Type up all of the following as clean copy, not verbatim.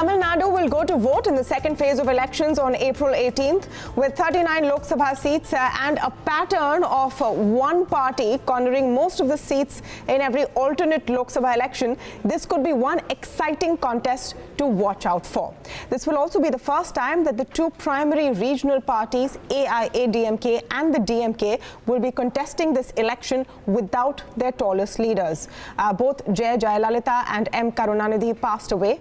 Tamil Nadu will go to vote in the second phase of elections on April 18th, with 39 Lok Sabha seats and a pattern of one party cornering most of the seats in every alternate Lok Sabha election. This could be one exciting contest to watch out for. This will also be the first time that the two primary regional parties, AIA-DMK and the DMK, will be contesting this election without their tallest leaders. Both J. Jayalalita and M. Karunanidhi passed away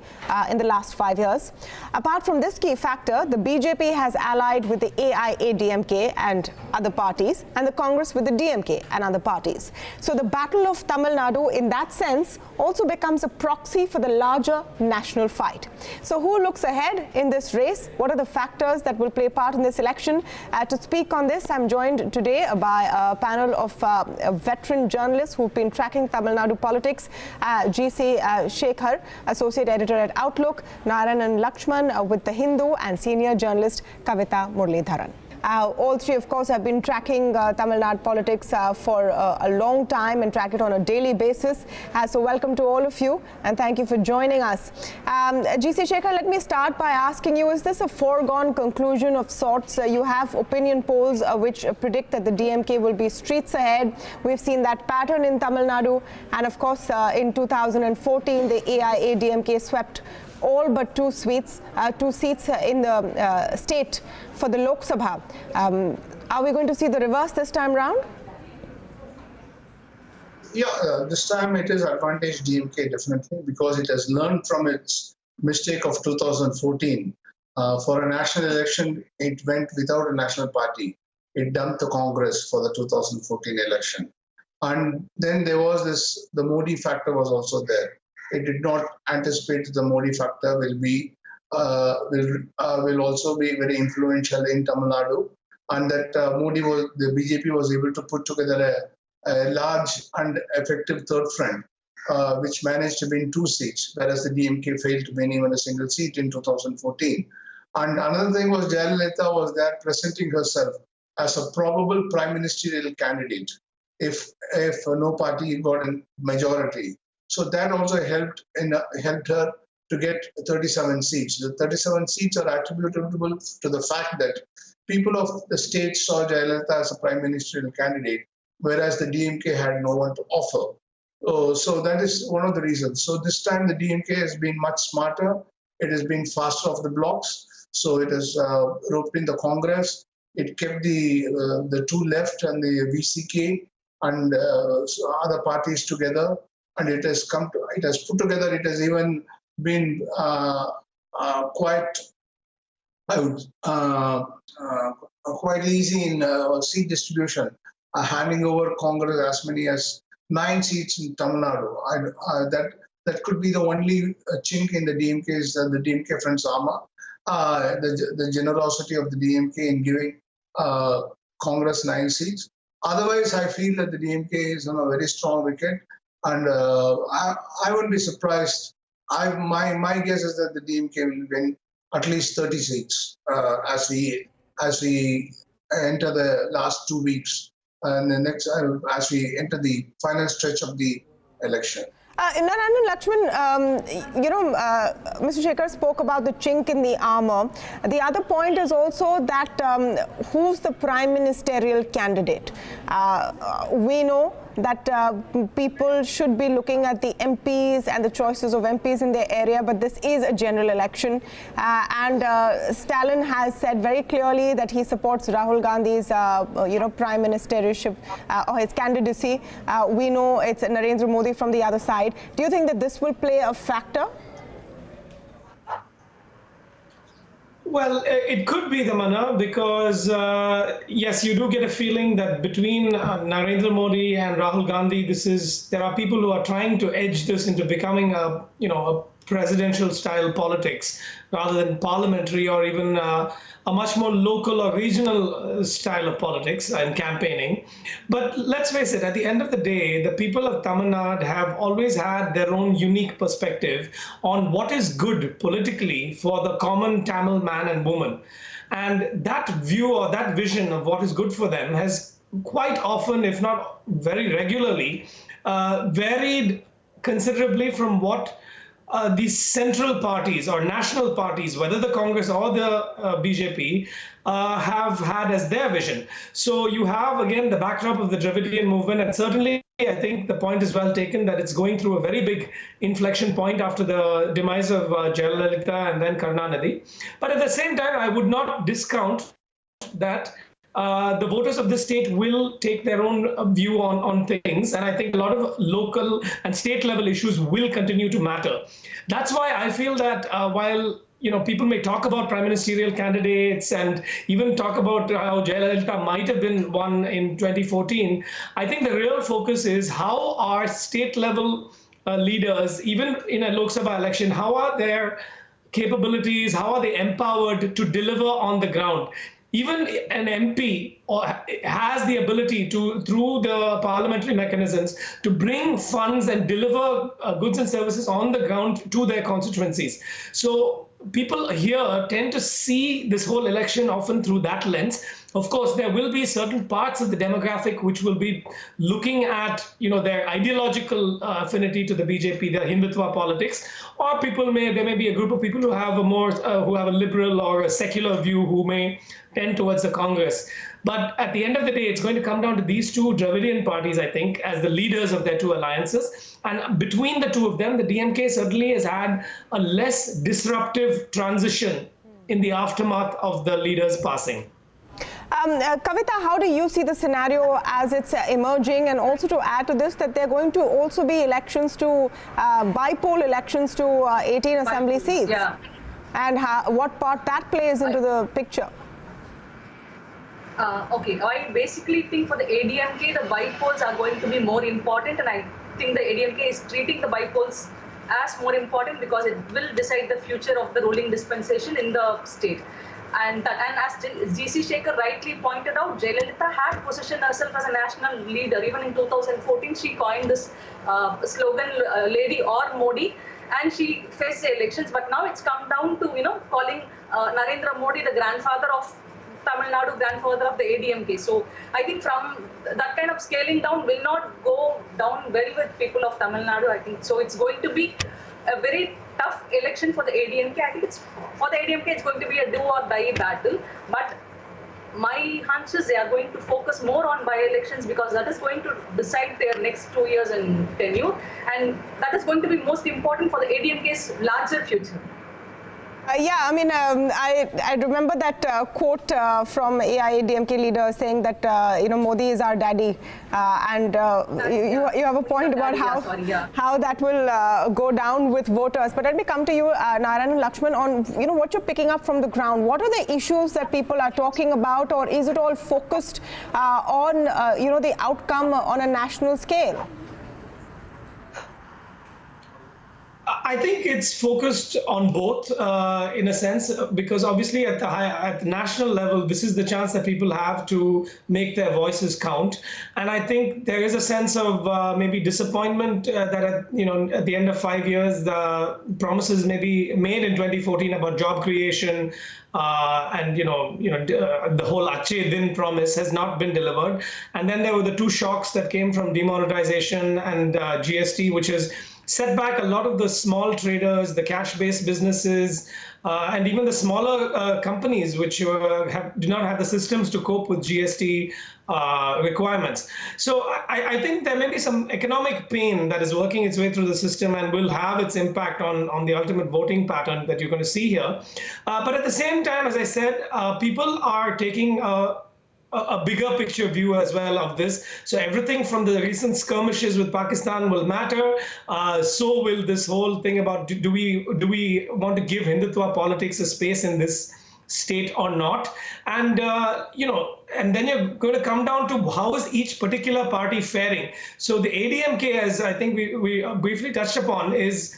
in the last 5 years. Apart from this key factor, the BJP has allied with the AIA-DMK and other parties, and the Congress with the DMK and other parties. So the battle of Tamil Nadu, in that sense, also becomes a proxy for the larger national fight. So who looks ahead in this race? What are the factors that will play part in this election? To speak on this, I'm joined today by a panel of veteran journalists who've been tracking Tamil Nadu politics. GC Shekhar, Associate Editor at Outlook, Narayanan Lakshman with The Hindu, and senior journalist Kavita Muralidharan. All three, of course, have been tracking Tamil Nadu politics for a long time and track it on a daily basis. So welcome to all of you, and thank you for joining us. GC Shekhar, let me start by asking you, is this a foregone conclusion of sorts? You have opinion polls which predict that the DMK will be streets ahead. We've seen that pattern in Tamil Nadu, and of course, in 2014, the AIA-DMK swept all but two seats in the state for the Lok Sabha. Are we going to see the reverse this time round? Yeah, this time it is advantage DMK definitely, because it has learned from its mistake of 2014. For a national election, it went without a national party. It dumped the Congress for the 2014 election. And then there was this, the Modi factor was also there. It did not anticipate the Modi factor will also be very influential in Tamil Nadu, and that the BJP was able to put together a large and effective third front, which managed to win 2 seats, whereas the DMK failed to win even a single seat in 2014. And another thing was Jayalalitha was there presenting herself as a probable prime ministerial candidate if no party got a majority. So that also helped her to get 37 seats. The 37 seats are attributable to the fact that people of the state saw Jayalalitha as a prime ministerial candidate, whereas the DMK had no one to offer. So that is one of the reasons. So this time the DMK has been much smarter. It has been faster off the blocks. So it has roped in the Congress. It kept the two left and the VCK and other parties together. And it has put together, it has even been quite easy in seat distribution, handing over Congress as many as 9 seats in Tamil Nadu. That could be the only chink in the DMK friend's armor, the generosity of the DMK in giving Congress 9 seats. Otherwise, I feel that the DMK is on a very strong wicket. And I wouldn't be surprised. My guess is that the DMK will win at least 30 seats as we enter the last 2 weeks and the next as we enter the final stretch of the election. Narayanan Lakshman, Mr. Shekhar spoke about the chink in the armor. The other point is also that who's the prime ministerial candidate? We know that people should be looking at the MPs and the choices of MPs in their area, but this is a general election. And Stalin has said very clearly that he supports Rahul Gandhi's, prime ministership or his candidacy. We know it's Narendra Modi from the other side. Do you think that this will play a factor? Well, it could be, Damana, because yes, you do get a feeling that between Narendra Modi and Rahul Gandhi, there are people who are trying to edge this into becoming a presidential style politics rather than parliamentary or even a much more local or regional style of politics and campaigning. But let's face it, at the end of the day, the people of Tamil Nadu have always had their own unique perspective on what is good politically for the common Tamil man and woman. And that view or that vision of what is good for them has quite often, if not very regularly, varied considerably from what these central parties or national parties, whether the Congress or the BJP, have had as their vision. So you have, again, the backdrop of the Dravidian movement, and certainly I think the point is well taken that it's going through a very big inflection point after the demise of Jayalalitha and then Karunanidhi. But at the same time, I would not discount that the voters of the state will take their own view on things. And I think a lot of local and state level issues will continue to matter. That's why I feel that while people may talk about prime ministerial candidates and even talk about how Jayalalitha might have been one in 2014, I think the real focus is how are state level leaders, even in a Lok Sabha election, how are their capabilities, how are they empowered to deliver on the ground? Even an MP has the ability to, through the parliamentary mechanisms, to bring funds and deliver goods and services on the ground to their constituencies. So people here tend to see this whole election often through that lens. Of course, there will be certain parts of the demographic which will be looking at, their ideological affinity to the BJP, their Hindutva politics, or there may be a group of people who have a liberal or a secular view who may tend towards the Congress. But at the end of the day, it's going to come down to these two Dravidian parties, I think, as the leaders of their two alliances. And between the two of them, the DMK certainly has had a less disruptive transition in the aftermath of the leaders passing. Kavita, how do you see the scenario as it's emerging? And also to add to this, that there are going to also be elections to, by-poll elections to 18 assembly seats. Yeah. And what part that plays into the picture? Okay, I basically think for the ADMK, the by-polls are going to be more important, and I think the ADMK is treating the by-polls as more important because it will decide the future of the ruling dispensation in the state. And as GC Shekhar rightly pointed out, Jayalalitha had positioned herself as a national leader. Even in 2014, she coined this slogan, Lady or Modi, and she faced the elections. But now it's come down to, calling Narendra Modi the grandfather of Tamil Nadu, grandfather of the ADMK. So I think from that kind of scaling down will not go down well with people of Tamil Nadu, I think. So it's going to be a very tough election for the ADMK. I think for the ADMK, it's going to be a do or die battle. But my hunch is they are going to focus more on by-elections because that is going to decide their next 2 years in tenure. And that is going to be most important for the ADMK's larger future. Yeah, I mean, I remember that quote from AIADMK leader saying that, Modi is our daddy. And you have a point about how that will go down with voters. But let me come to you, Narayan and Lakshman, on, what you're picking up from the ground. What are the issues that people are talking about, or is it all focused on, the outcome on a national scale? I think it's focused on both in a sense, because obviously at the national level, this is the chance that people have to make their voices count. And I think there is a sense of maybe disappointment that at the end of 5 years, the promises maybe made in 2014 about job creation and the whole Achhe Din promise has not been delivered. And then there were the two shocks that came from demonetization and GST, which has set back a lot of the small traders, the cash-based businesses, and even the smaller companies which do not have the systems to cope with GST requirements. So I think there may be some economic pain that is working its way through the system and will have its impact on the ultimate voting pattern that you're going to see here. But at the same time, as I said, people are taking a bigger picture view as well of this. So everything from the recent skirmishes with Pakistan will matter. So will this whole thing about do we want to give Hindutva politics a space in this state or not? And and then you're going to come down to how is each particular party faring. So the ADMK, as I think we briefly touched upon, is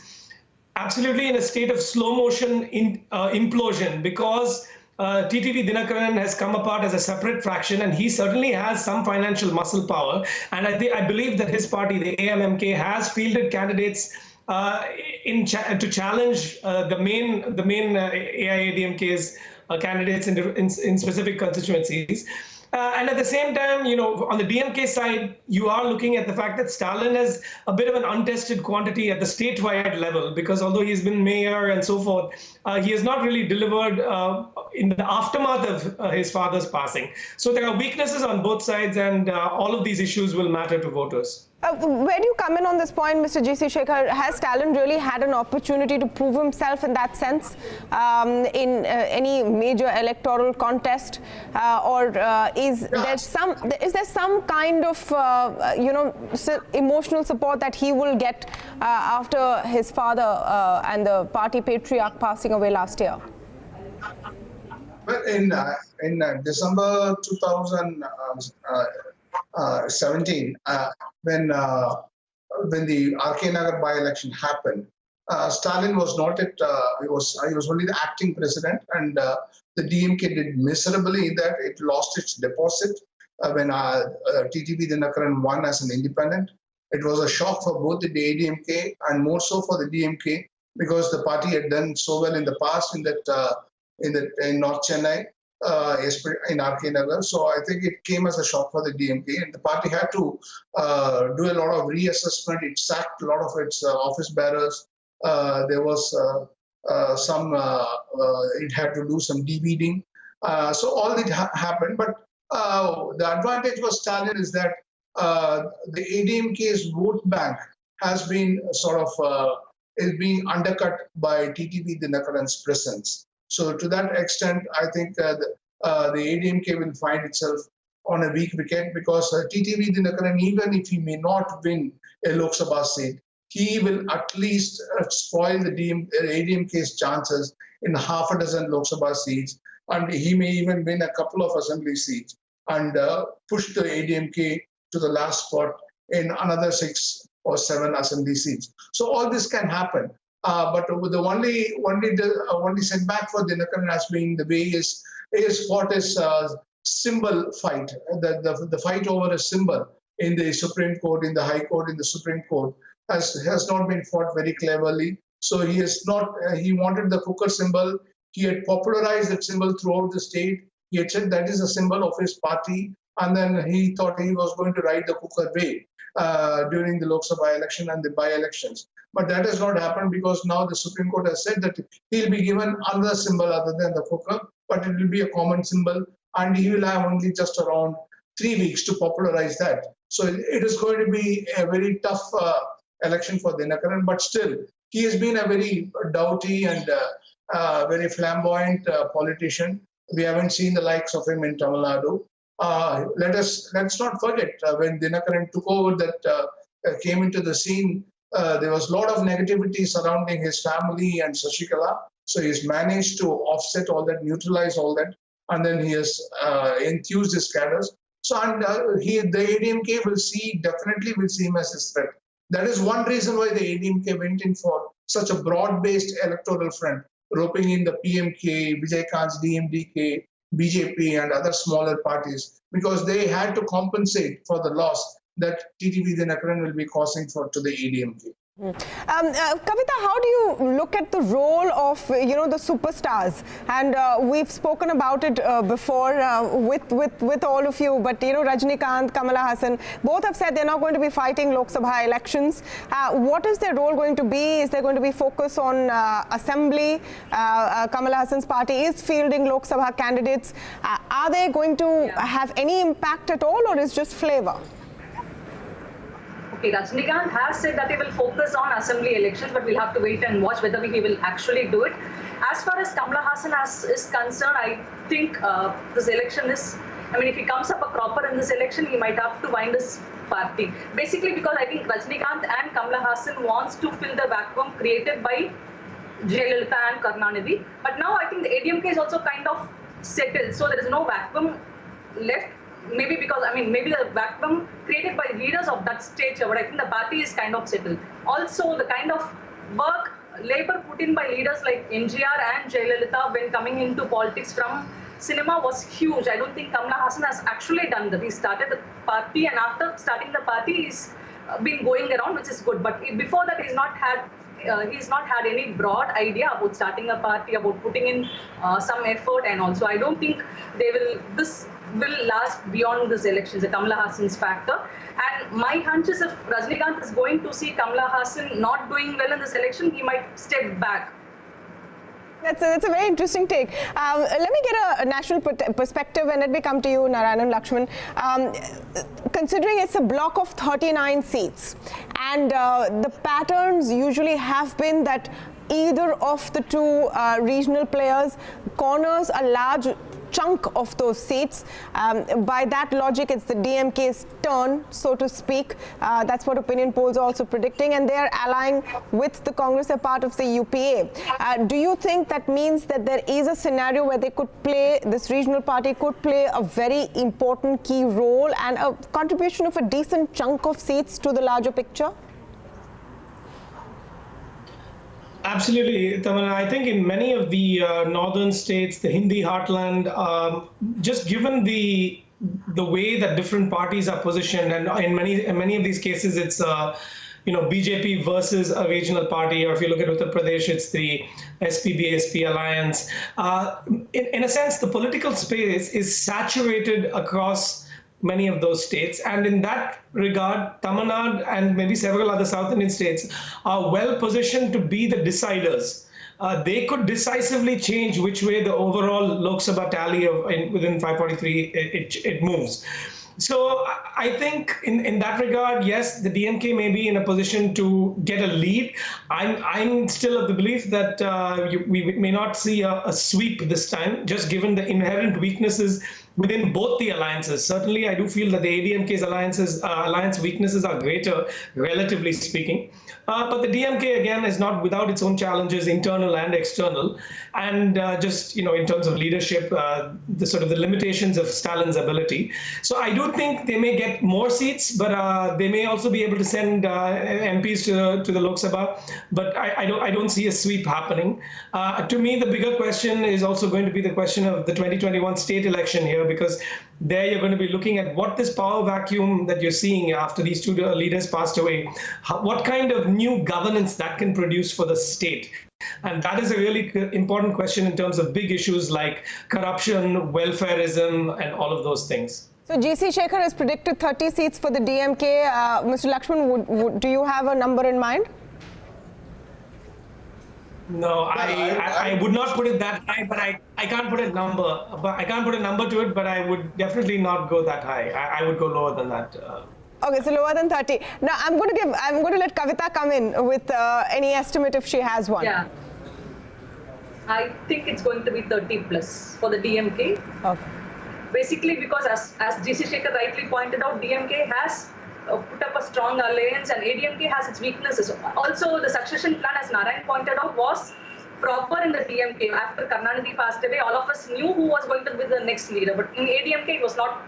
absolutely in a state of slow motion implosion because TTV Dinakaran has come apart as a separate fraction, and he certainly has some financial muscle power. And I believe that his party, the AMMK, has fielded candidates to challenge the main AIADMK's candidates in specific constituencies. And at the same time, on the DMK side, you are looking at the fact that Stalin is a bit of an untested quantity at the statewide level, because although he's been mayor and so forth, he has not really delivered in the aftermath of his father's passing. So there are weaknesses on both sides, and all of these issues will matter to voters. Where do you come in on this point, Mr. G.C. Shekhar? Has Stalin really had an opportunity to prove himself in that sense in any major electoral contest, or is there some kind of emotional support that he will get after his father and the party patriarch passing away last year? Well, in December 2017, when the RK Nagar by-election happened, Stalin was not at. He was only the acting president, and the DMK did miserably in that it lost its deposit when TTV Dinakaran won as an independent. It was a shock for both the ADMK and more so for the DMK, because the party had done so well in the past in North Chennai, in RK Nagar. So I think it came as a shock for the DMK, and the party had to do a lot of reassessment. It sacked a lot of its office bearers. There was it had to do some deweeding. So all that happened. But the advantage for Stalin is that the ADMK's vote bank has been is being undercut by TTV Dinakaran's presence. So to that extent, I think the ADMK will find itself on a weak wicket, because TTV Dinakaran, even if he may not win a Lok Sabha seat, he will at least spoil the ADMK's chances in half a dozen Lok Sabha seats, and he may even win a couple of assembly seats and push the ADMK to the last spot in another 6 or 7 assembly seats. So all this can happen. But the only setback for Dinakaran has been the way he has fought his symbol fight, the fight over a symbol in the Supreme Court, in the High Court, in the Supreme Court has not been fought very cleverly. So he has not. He wanted the cooker symbol. He had popularized that symbol throughout the state. He had said that is a symbol of his party, and then he thought he was going to ride the cooker way during the Lok Sabha election and the by-elections. But that has not happened, because now the Supreme Court has said that he'll be given another symbol other than the cooker, but it will be a common symbol, and he will have only just around 3 weeks to popularize that. So it is going to be a very tough election for Dinakaran, but still, he has been a very doughty and very flamboyant politician. We haven't seen the likes of him in Tamil Nadu. Let's not forget when Dinakaran took over, that came into the scene. There was a lot of negativity surrounding his family and Sashikala. So he's managed to offset all that, neutralize all that, and then he has enthused his cadres. So the ADMK definitely will see him as a threat. That is one reason why the ADMK went in for such a broad-based electoral front, roping in the PMK, Vijaykanth's DMDK, BJP, and other smaller parties, because they had to compensate for the loss that TTV Dinakaran will be causing to the ADMK. Kavita, how do you look at the role of the superstars? And we've spoken about it before with all of you. But Rajinikanth, Kamala Hassan, both have said they're not going to be fighting Lok Sabha elections. What is their role going to be? Is there going to be focus on assembly? Kamala Hassan's party is fielding Lok Sabha candidates. Are they going to have any impact at all, or is just flavor? Okay, Rajinikanth has said that he will focus on assembly elections, but we'll have to wait and watch whether he will actually do it. As far as Kamala Hassan is concerned, I think this election is, if he comes up a cropper in this election, he might have to wind his party. Basically because I think Rajinikanth and Kamala Hassan wants to fill the vacuum created by Jayalalitha and Karunanidhi. But now I think the ADMK is also kind of settled, so there is no vacuum left. Maybe because, maybe the vacuum created by leaders of that stage, but I think the party is kind of settled. Also, the kind of labor put in by leaders like NGR and Jayalalitha when coming into politics from cinema was huge. I don't think Kamala Hassan has actually done that. He started the party, and after starting the party, he's been going around, which is good. But before that, he's not had he's not had any broad idea about starting a party, about putting in some effort, and also I don't think this will last beyond this elections, the Kamala Hassan's factor. And my hunch is if Rajinikanth is going to see Kamala Hassan not doing well in this election, he might step back. That's a very interesting take. Let me get a national perspective, and let me come to you, Narayanan Lakshman. Considering it's a block of 39 seats, and the patterns usually have been that either of the two regional players corners a large chunk of those seats. By that logic, it's the DMK's turn, so to speak. That's what opinion polls are also predicting, and they are allying with the Congress, a part of the UPA. Do you think that means that there is a scenario where they could play, this regional party could play a very important key role and a contribution of a decent chunk of seats to the larger picture? Absolutely, Tamana. I think in many of the northern states, the Hindi heartland, just given the way that different parties are positioned, and in many of these cases, it's BJP versus a regional party, or if you look at Uttar Pradesh, it's the SP-BSP alliance. In a sense, the political space is saturated across many of those states, and in that regard, Tamil Nadu and maybe several other South Indian states are well positioned to be the deciders. They could decisively change which way the overall Lok Sabha tally within 543 it moves. So I think in that regard, yes, the DMK may be in a position to get a lead. I'm still of the belief that we may not see a sweep this time, just given the inherent weaknesses within both the alliances. Certainly, I do feel that the ADMK's alliance weaknesses are greater, relatively speaking. But the DMK, again, is not without its own challenges, internal and external. And just, in terms of leadership, the limitations of Stalin's ability. So I do think they may get more seats, but they may also be able to send MPs to the Lok Sabha. But I don't see a sweep happening. To me, the bigger question is also going to be the question of the 2021 state election here, because there you're going to be looking at what this power vacuum that you're seeing after these two leaders passed away, what kind of new governance that can produce for the state. And that is a really important question in terms of big issues like corruption, welfareism, and all of those things. So GC Shekhar has predicted 30 seats for the DMK. Mr. Lakshman, do you have a number in mind? No, I would not put it that high, but I can't put a number. But I can't put a number to it, but I would definitely not go that high. I would go lower than that. Okay, so lower than 30. Now I'm going to let Kavita come in with any estimate if she has one. Yeah, I think it's going to be 30 plus for the DMK. Okay. Basically, because as GC Shekhar rightly pointed out, DMK has put up a strong alliance, and ADMK has its weaknesses. Also, the succession plan, as Narayan pointed out, was proper in the DMK. After Karnanidhi passed away, all of us knew who was going to be the next leader, but in ADMK it was not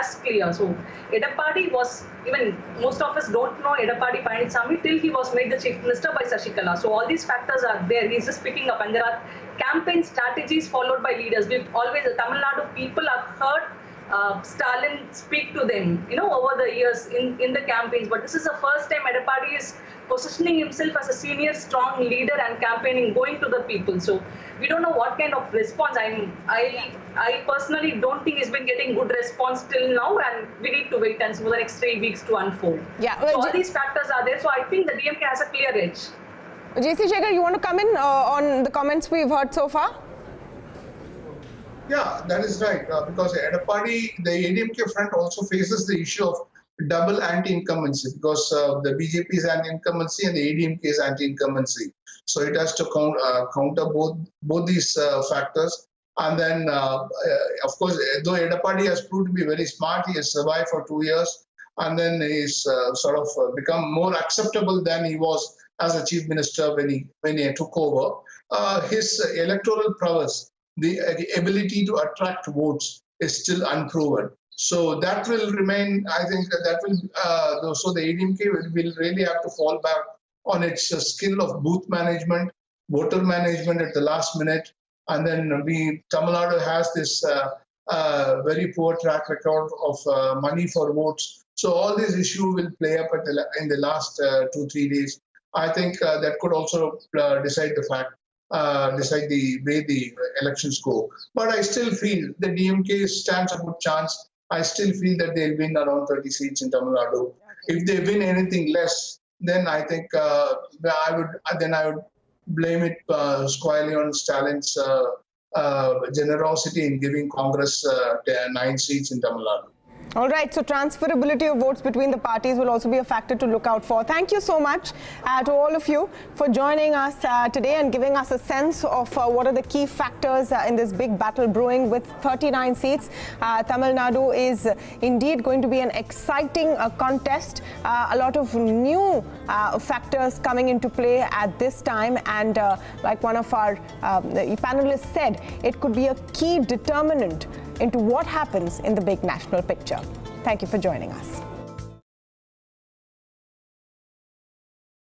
as clear. So Edappadi was, even most of us don't know Edappadi Palaniswamy till he was made the chief minister by Sashikala. So all these factors are there. He's just picking up, and there are campaign strategies followed by leaders. We've always, the Tamil Nadu people have heard Stalin speak to them, over the years in the campaigns. But this is the first time Edappadi is positioning himself as a senior, strong leader and campaigning, going to the people. So we don't know what kind of response. I personally don't think he's been getting good response till now, and we need to wait and see for the next 3 weeks to unfold. Yeah, so all these factors are there. So I think the DMK has a clear edge. GC Shekhar, you want to come in on the comments we've heard so far? Yeah, that is right. Because Edappadi, the ADMK front also faces the issue of double anti-incumbency, because the BJP is anti-incumbency and the ADMK is anti-incumbency. So it has to counter both these factors. And then, of course, though Edappadi has proved to be very smart, he has survived for 2 years, and then he's become more acceptable than he was as a chief minister when he took over. His electoral prowess, the ability to attract votes, is still unproven. So that will remain. I think that will. So the ADMK will really have to fall back on its skill of booth management, voter management at the last minute, and then Tamil Nadu has this very poor track record of money for votes. So all these issues will play up in the last 2-3 days. I think that could also decide the way the elections go. But I still feel the DMK stands a good chance. I still feel that they'll win around 30 seats in Tamil Nadu. If they win anything less, then I think I would blame it squarely on Stalin's generosity in giving Congress 9 seats in Tamil Nadu. All right, so transferability of votes between the parties will also be a factor to look out for. Thank you so much to all of you for joining us today and giving us a sense of what are the key factors in this big battle brewing with 39 seats. Tamil Nadu is indeed going to be an exciting contest. A lot of new factors coming into play at this time, and like one of our panelists said, it could be a key determinant into what happens in the big national picture. Thank you for joining us.